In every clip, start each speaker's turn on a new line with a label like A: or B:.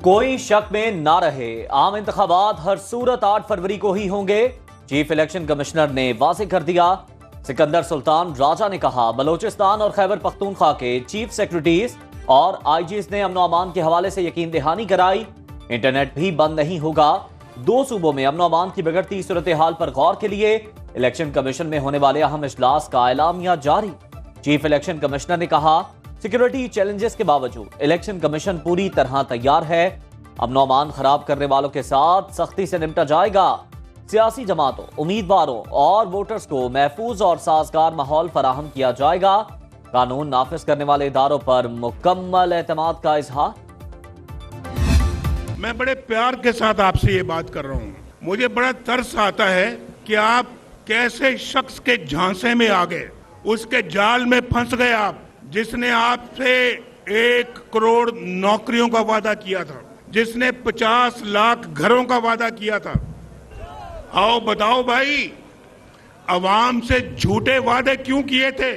A: कोई शक में ना रहे, आम इंतखाबात हर सूरत 8 फरवरी को ही होंगे। चीफ इलेक्शन कमिश्नर ने वाज़ेह कर दिया। सिकंदर सुल्तान राजा ने कहा, बलोचिस्तान और खैबर पख्तूनख्वा के चीफ सेक्रेटरीज और आईजीज ने अमन अमान के हवाले से यकीन दहानी कराई। इंटरनेट भी बंद नहीं होगा। 2 सूबों में अमन अमान की बिगड़ती सूरत हाल पर गौर के लिए इलेक्शन कमीशन में होने वाले अहम इजलास का एलामिया जारी। चीफ इलेक्शन कमिश्नर ने कहा, सिक्योरिटी चैलेंजेस के बावजूद इलेक्शन कमीशन पूरी तरह तैयार है। अमन अमान खराब करने वालों के साथ सख्ती से निपटा जाएगा। सियासी जमातों, उम्मीदवारों और वोटर्स को महफूज और साजगार माहौल फराहम किया जाएगा। कानून नाफिज करने वाले इदारों पर मुकम्मल एतमाद का इजहार।
B: मैं बड़े प्यार के साथ आपसे ये बात कर रहा हूँ। मुझे बड़ा तरस आता है कि आप कैसे शख्स के झांसे में आ गए, उसके जाल में फंस गए आप, जिसने आपसे 1 करोड़ नौकरियों का वादा किया था, जिसने 50 लाख घरों का वादा किया था। आओ बताओ भाई, अवाम से झूठे वादे क्यों किए थे?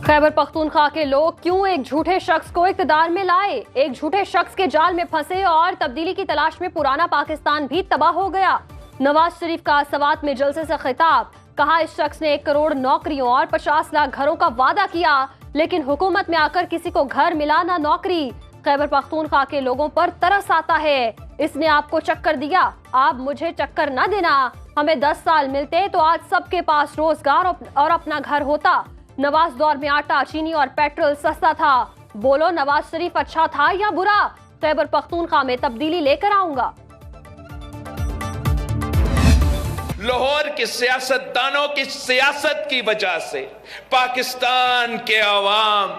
C: खैबर पख्तूनख्वा के लोग क्यों एक झूठे शख्स को इक़्तिदार में लाए, एक झूठे शख्स के जाल में फंसे और तब्दीली की तलाश में पुराना पाकिस्तान भी तबाह हो गया। नवाज शरीफ का सवात में जलसे से खिताब, कहा इस शख्स ने 1 करोड़ नौकरियों और 50 लाख घरों का वादा किया, लेकिन हुकूमत में आकर किसी को घर मिला ना नौकरी। खैबर पख्तूनख्वा के लोगों पर तरस आता है। इसने आपको चक्कर दिया, आप मुझे चक्कर न देना। हमें 10 साल मिलते तो आज सबके पास रोजगार और अपना घर होता। नवाज दौर में आटा, चीनी और पेट्रोल सस्ता था। बोलो नवाज शरीफ अच्छा था या बुरा? खैबर पख्तूनख्वा में तब्दीली लेकर आऊंगा।
D: लाहौर के सियासतदानों की सियासत की वजह से पाकिस्तान के अवाम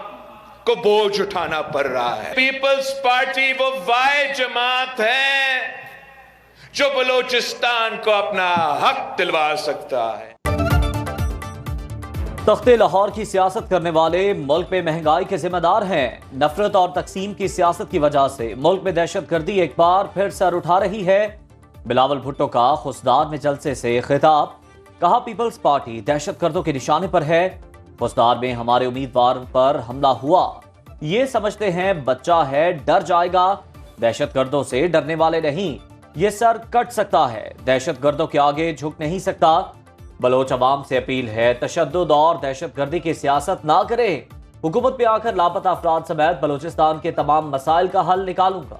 D: को बोझ उठाना पड़ रहा है। पीपल्स पार्टी वो वाहिद जमात है जो बलोचिस्तान को अपना हक दिलवा सकता है।
A: तख्ते लाहौर की सियासत करने वाले मुल्क में महंगाई के जिम्मेदार हैं। नफरत और तकसीम की सियासत की वजह से मुल्क में दहशतगर्दी एक बार फिर सर उठा रही है। बिलावल भुट्टो का खुसदार में जलसे से खिताब, कहा पीपल्स पार्टी दहशतगर्दों के निशाने पर है। खुसदार में हमारे उम्मीदवार पर हमला हुआ, ये समझते हैं बच्चा है, डर जाएगा। दहशतगर्दों से डरने वाले नहीं, ये सर कट सकता है, दहशतगर्दों के आगे झुक नहीं सकता। बलोच अवाम से अपील है, तशद्दुद और दहशतगर्दी की सियासत ना करे। हुकूमत पे आकर लापता अफराद समेत बलोचिस्तान के तमाम मसाइल का हल निकालूंगा।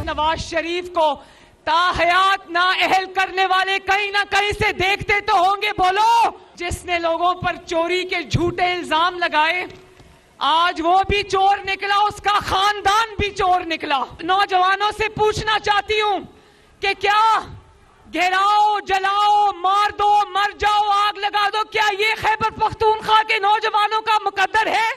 E: नवाज शरीफ को ताहयात ना अहल करने वाले कहीं ना कहीं से देखते तो होंगे। बोलो, जिसने लोगों पर चोरी के झूठे इल्जाम लगाए, आज वो भी चोर निकला, उसका खानदान भी चोर निकला। नौजवानों से पूछना चाहती हूँ कि क्या घेराओ, जलाओ, मार दो, मर जाओ, आग लगा दो, क्या ये खैबर पख्तूनख्वा के नौजवानों का मुकद्दर है?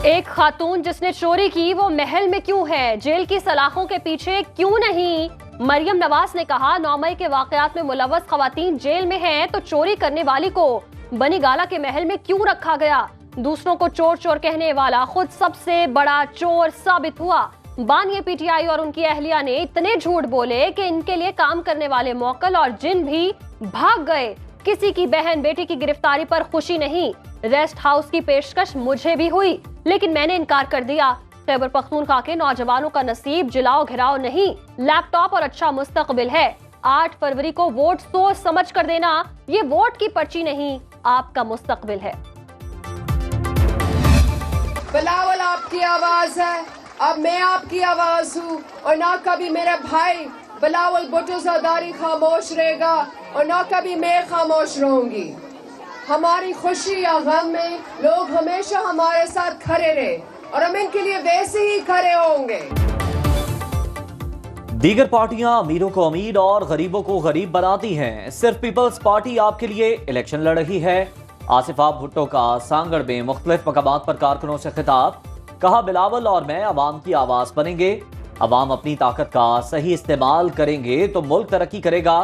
C: एक खातून जिसने चोरी की वो महल में क्यों है, जेल की सलाखों के पीछे क्यों नहीं? मरियम नवाज ने कहा, 9 मई के वाकयात में मुलव्वस खवातीन जेल में हैं तो चोरी करने वाली को बनी गाला के महल में क्यों रखा गया? दूसरों को चोर चोर कहने वाला खुद सबसे बड़ा चोर साबित हुआ। बानिए पीटीआई और उनकी अहलिया ने इतने झूठ बोले कि इनके लिए काम करने वाले मौकल और जिन भी भाग गए। किसी की बहन बेटी की गिरफ्तारी पर खुशी नहीं। रेस्ट हाउस की पेशकश मुझे भी हुई, लेकिन मैंने इनकार कर दिया। खैबर पख्तूनख्वा के नौजवानों का नसीब जिलाओ घिराओ नहीं, लैपटॉप और अच्छा मुस्तकबिल है। 8 फरवरी को वोट सोच समझ कर देना, ये वोट की पर्ची नहीं, आपका मुस्तकबिल है।
F: बिलावल आपकी आवाज है, अब मैं आपकी आवाज हूँ, और ना कभी मेरा भाई बिलावल भुट्टो ज़रदारी खामोश रहेगा और ना कभी मैं खामोश रहूंगी। हमारी खुशी या गम में लोग हमेशा हमारे साथ खड़े रहे और हम इनके लिए वैसे ही खड़े होंगे।
A: दीगर पार्टियां अमीरों को अमीर और गरीबों को गरीब बनाती हैं। सिर्फ पीपल्स पार्टी आपके लिए इलेक्शन लड़ रही है। आसिफा भुट्टो का सांगड़ में मुख्तलिफ मकामात पर कारकुनों से खिताब, कहा बिलावल और मैं अवाम की आवाज बनेंगे। अवाम अपनी ताकत का सही इस्तेमाल करेंगे तो मुल्क तरक्की करेगा।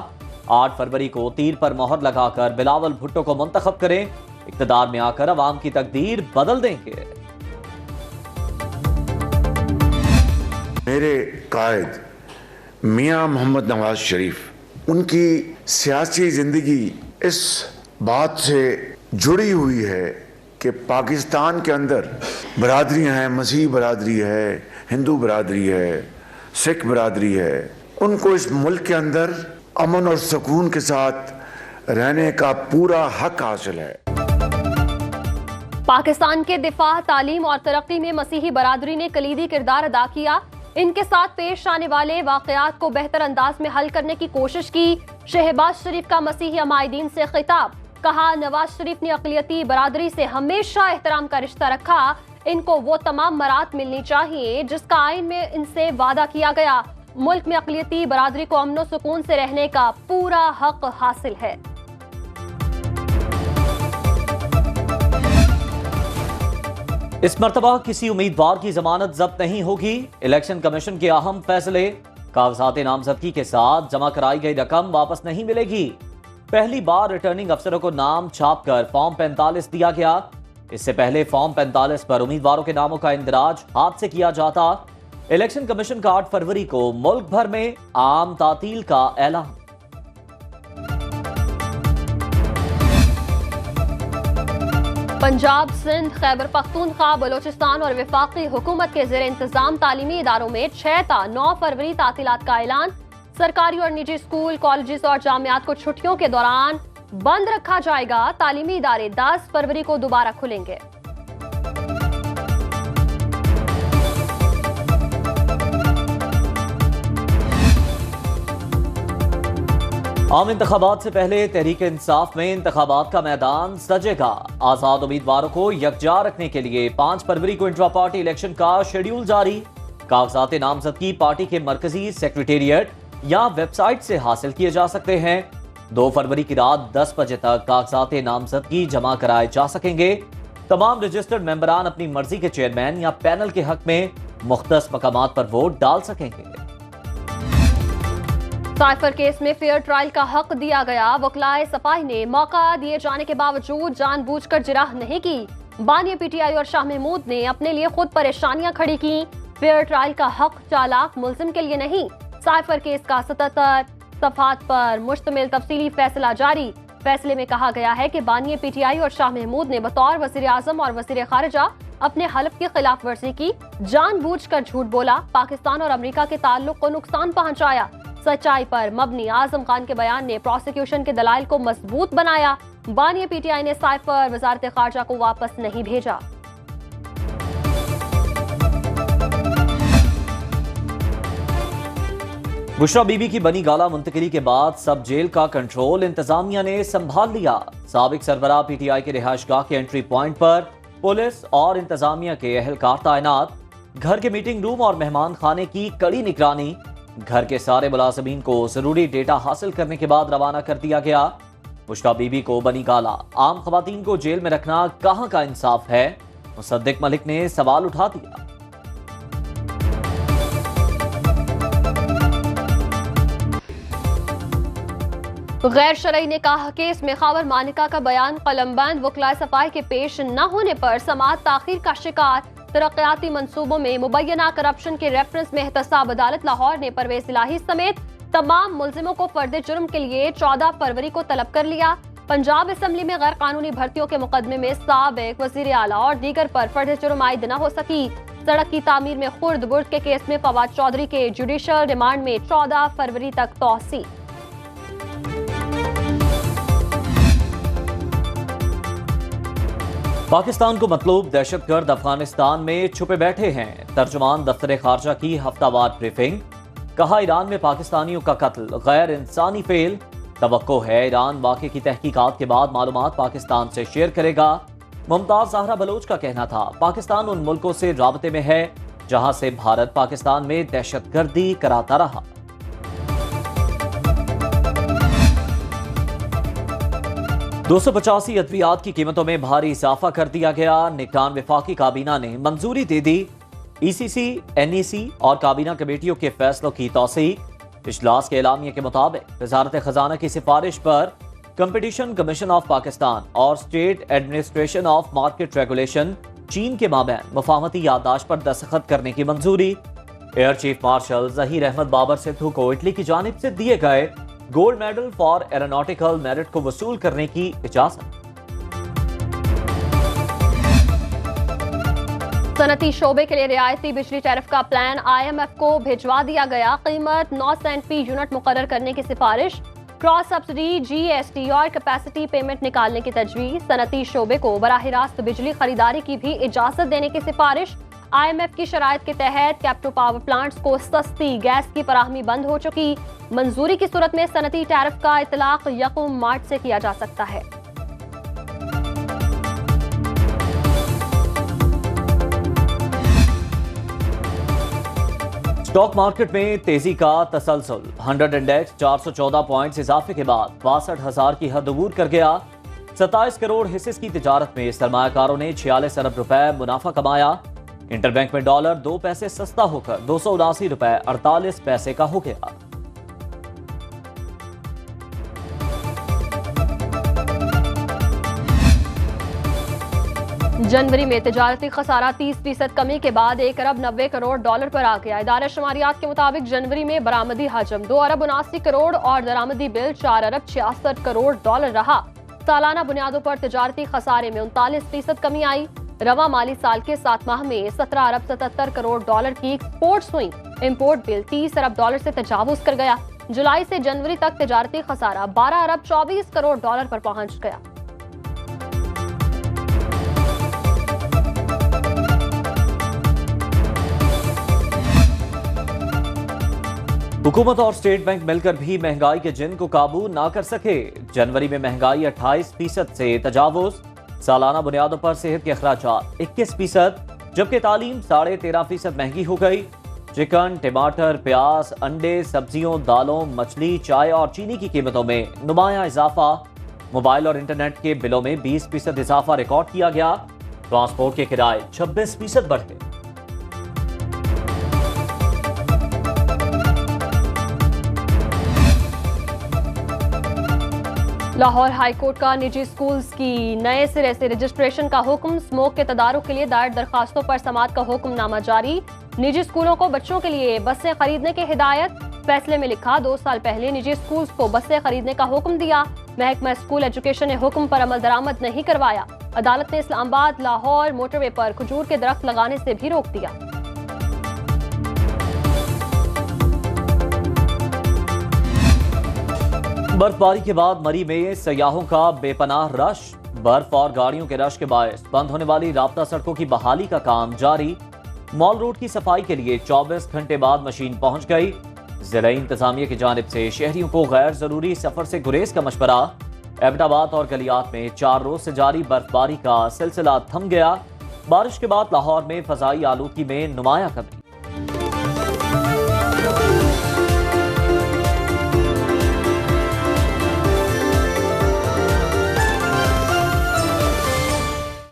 A: 8 फरवरी को तीर पर मोहर लगाकर बिलावल भुट्टो को मुंतखब करें। इक़्तिदार में आकर अवाम की तकदीर बदल देंगे।
G: मेरे कायद मियां मोहम्मद नवाज शरीफ, उनकी सियासी जिंदगी इस बात से जुड़ी हुई है कि पाकिस्तान के अंदर बरादरियां हैं, मसीह बरादरी है, हिंदू बिरादरी है, सिख बिरादरी है, उनको इस मुल्क के अंदर अमन और सुकून के साथ रहने का पूरा हक हासिल है।
C: पाकिस्तान के दिफा, तालीम और तरक्की में मसीही बरादरी ने कलीदी किरदार अदा किया। इनके साथ पेश आने वाले वाकयात को बेहतर अंदाज में हल करने की कोशिश की। शहबाज शरीफ का मसीही अमायदीन से खिताब, कहा नवाज शरीफ ने अक़लियती बरादरी से हमेशा एहतराम का रिश्ता रखा। इनको वो तमाम मरात मिलनी चाहिए जिसका आइन में इनसे वादा किया गया। मुल्क में अक़लियती बरादरी को अमन सुकून से रहने का पूरा हक हासिल है।
A: इस मर्तबा किसी उम्मीदवार की जमानत जब्त नहीं होगी। इलेक्शन कमीशन के अहम फैसले, कागजात नामजदगी के साथ जमा कराई गई रकम वापस नहीं मिलेगी। पहली बार रिटर्निंग अफसरों को नाम छापकर फॉर्म 45 दिया गया। इससे पहले फॉर्म 45 पर उम्मीदवारों के नामों का इंदराज हाथ से किया जाता। इलेक्शन कमीशन का 8 फरवरी को मुल्क भर में आम तातील का ऐलान।
C: पंजाब, सिंध, खैबर पख्तूनख्वा, बलोचिस्तान और वफाकी हुकूमत के ज़ेर इंतजाम तालीमी इदारों में 6 ta 9 फरवरी तातीलात का ऐलान। सरकारी और निजी स्कूल, कॉलेजेस और जामियात को छुट्टियों के दौरान बंद रखा जाएगा। तालीमी इदारे 10 फरवरी को दोबारा खुलेंगे।
A: आम इंतखाबात से पहले तहरीक इंसाफ में इंतखाबात का मैदान सजेगा। आजाद उम्मीदवारों को यकजा रखने के लिए 5 फरवरी को इंट्रा पार्टी इलेक्शन का शेड्यूल जारी। कागजात नामजदगी पार्टी के मरकजी सेक्रेटेरिएट या वेबसाइट से हासिल किए जा सकते हैं। 2 फरवरी की रात 10 बजे तक कागजात नामजदगी जमा कराए जा सकेंगे। तमाम रजिस्टर्ड मेंबरान अपनी मर्जी के चेयरमैन या पैनल के हक में मुख्तस मकामात पर वोट डाल सकेंगे।
C: साइफर केस में फेयर ट्रायल का हक दिया गया। वकलाए सफाई ने मौका दिए जाने के बावजूद जानबूझकर जिराह नहीं की। बानी पीटीआई और शाह महमूद ने अपने लिए खुद परेशानियां खड़ी की। फेयर ट्रायल का हक चालाक मुल्जिम के लिए नहीं। साइफर केस का 77 सफहात पर मुश्तमिल तफसीली फैसला जारी। फैसले में कहा गया है कि बानी पीटीआई और शाह महमूद ने बतौर वज़ीर आज़म और वज़ीर खारिजा अपने हलफ की खिलाफ वर्जी की, जानबूझकर झूठ बोला, पाकिस्तान और अमेरिका के ताल्लुक को नुकसान पहुंचाया। सच्चाई पर मबनी आजम खान के बयान ने प्रोसिक्यूशन के दलाइल को मजबूत बनाया। बानी पीटीआई ने साइफर वजारत खारजा को वापस नहीं भेजा।
A: बुशरा बीबी की बनी गाला मुंतकिली के बाद सब जेल का कंट्रोल इंतजामिया ने संभाल लिया। साबिक सरबराह पीटीआई के रिहायशगाह के एंट्री पॉइंट पर पुलिस और इंतजामिया के अहलकार तैनात। घर के मीटिंग रूम और मेहमान खाने की कड़ी निगरानी। घर के सारे मुलाजिमीन को जरूरी डेटा हासिल करने के बाद रवाना कर दिया गया। बुशरा बीबी को बनी गाला, आम खवातीन को जेल में रखना कहां का इंसाफ है? मुसद्दिक मलिक ने सवाल उठा दिया।
C: गैर शरई ने कहा कि इसमें खावर मानिका का बयान कलमबंद वकलाए सफाई के पेश न होने पर समाअत ताखीर का शिकार। तरक्याती मंसूबों में मुबैना करप्शन के रेफरेंस में एहतसाब अदालत लाहौर ने परवेज इलाही समेत तमाम मुल्जिमों को फर्द जुर्म के लिए 14 फरवरी को तलब कर लिया। पंजाब असम्बली में गैर कानूनी भर्तियों के मुकदमे में साबिक वजीर आला और दीगर पर फर्द जुर्म आयद न हो सकी। सड़क की तामीर में खुर्द बुर्द के केस में फवाद चौधरी के जुडिशल रिमांड में 14 फरवरी तक तौसी।
A: पाकिस्तान को मतलूब दहशतगर्द अफगानिस्तान में छुपे बैठे हैं। तर्जुमान दफ्तर खारजा की हफ्तावार ब्रीफिंग। कहा ईरान में पाकिस्तानियों का कत्ल गैर इंसानी फेल। तवक्को है ईरान वाक़े की तहकीकात के बाद मालूमात पाकिस्तान से शेयर करेगा। मुमताज ज़हरा बलोच का कहना था पाकिस्तान उन मुल्कों से राबते में है जहां से भारत पाकिस्तान में दहशतगर्दी कराता रहा। $285 अद्वियात की कीमतों में भारी इजाफा कर दिया गया। निगरान वफाकी काबीना ने मंजूरी दे दी। ECC, NEC और काबीना कमेटियों के फैसलों की तौसीक। इजलास के एलामिया के मुताबिक वजारत खजाना की सिफारिश पर कंपटीशन कमीशन ऑफ पाकिस्तान और state administration of market regulation चीन के माबैन मुफाहमती याददाश्त पर दस्तखत करने की मंजूरी। Air chief marshal Zaheer Ahmed Babar Sidhu को इटली की जानिब से दिए गए gold medal for aeronautical merit को वसूल करने की इजाजत।
C: सनती शोबे के लिए रियायती बिजली टैरिफ का प्लान IMF को भिजवा दिया गया। कीमत 9 सेंट फी यूनिट मुकर्रर करने की सिफारिश, क्रॉस सब्सिडी, GST और कैपेसिटी पेमेंट निकालने की तजवीज। सनती शोबे को बराह रास्त बिजली खरीदारी की भी इजाजत देने की सिफारिश। IMF की शराइत के तहत कैप्टो पावर प्लांट्स को सस्ती गैस की फराहमी बंद हो चुकी। मंजूरी की सूरत में सनती टैरिफ का इतलाक 1 मार्च से किया जा सकता है।
A: स्टॉक मार्केट में तेजी का तसलसल। 100 इंडेक्स 414 पॉइंट्स इजाफे के बाद 62,000 की हद अबूर कर गया। 27 करोड़ हिस्सेस की तिजारत में सरमायाकारों ने 46 अरब रुपए मुनाफा कमाया। इंटरबैंक में डॉलर 2 पैसे सस्ता होकर 279 रुपए 48 पैसे का हो गया।
C: जनवरी में तिजारती खसारा 30% कमी के बाद 1 अरब 90 करोड़ डॉलर पर आ गया। इदारे शुमारियात के मुताबिक जनवरी में बरामदी हजम 2 अरब 79 करोड़ और दरामदी बिल 4 अरब 66 करोड़ डॉलर रहा। सालाना बुनियादों पर तिजारती खसारे में 39% कमी आई। रवा माली साल के 7 माह में 17 अरब 77 करोड़ डॉलर की एक्सपोर्ट्स हुई। इंपोर्ट बिल 30 अरब डॉलर से तजावुज कर गया। जुलाई से जनवरी तक तिजारती खसारा 12 अरब 24 करोड़ डॉलर पर पहुंच गया।
A: हुकूमत और स्टेट बैंक मिलकर भी महंगाई के जिन को काबू ना कर सके। जनवरी में महंगाई 28% से तजावुज। सालाना बुनियादों पर सेहत के अखराजात 21%, जबकि तालीम 13.5% महंगी हो गई। चिकन, टमाटर, प्याज, अंडे, सब्जियों, दालों, मछली, चाय और चीनी की कीमतों में नुमाया इजाफा। मोबाइल और इंटरनेट के बिलों में 20% इजाफा रिकॉर्ड किया गया। ट्रांसपोर्ट के किराए 26% बढ़े।
C: लाहौर हाईकोर्ट का निजी स्कूल्स की नए सिरे से रजिस्ट्रेशन का हुक्म। स्मोक के तदारुक के लिए दायर दरखास्तों पर समाअत का हुक्मनामा जारी। निजी स्कूलों को बच्चों के लिए बसें खरीदने की हिदायत। फैसले में लिखा 2 साल पहले निजी स्कूल्स को बसें खरीदने का हुक्म दिया। महकमा स्कूल एजुकेशन ने हुक्म पर अमल दरामद नहीं करवाया। अदालत ने इस्लामाबाद लाहौर मोटरवे पर खजूर के दरख्त लगाने से भी रोक दिया।
A: बर्फबारी के बाद मरी में सयाहों का बेपनाह रश। बर्फ और गाड़ियों के रश के बायस बंद होने वाली राब्ता सड़कों की बहाली का काम जारी। मॉल रोड की सफाई के लिए 24 घंटे बाद मशीन पहुंच गई। जिला इंतजामिया की जानिब से शहरियों को गैर जरूरी सफर से गुरेज का मशवरा। एबटाबाद और गलियात में 4 रोज से जारी बर्फबारी का सिलसिला थम गया। बारिश के बाद लाहौर में फजाई आलूगी में नुमाया कमी।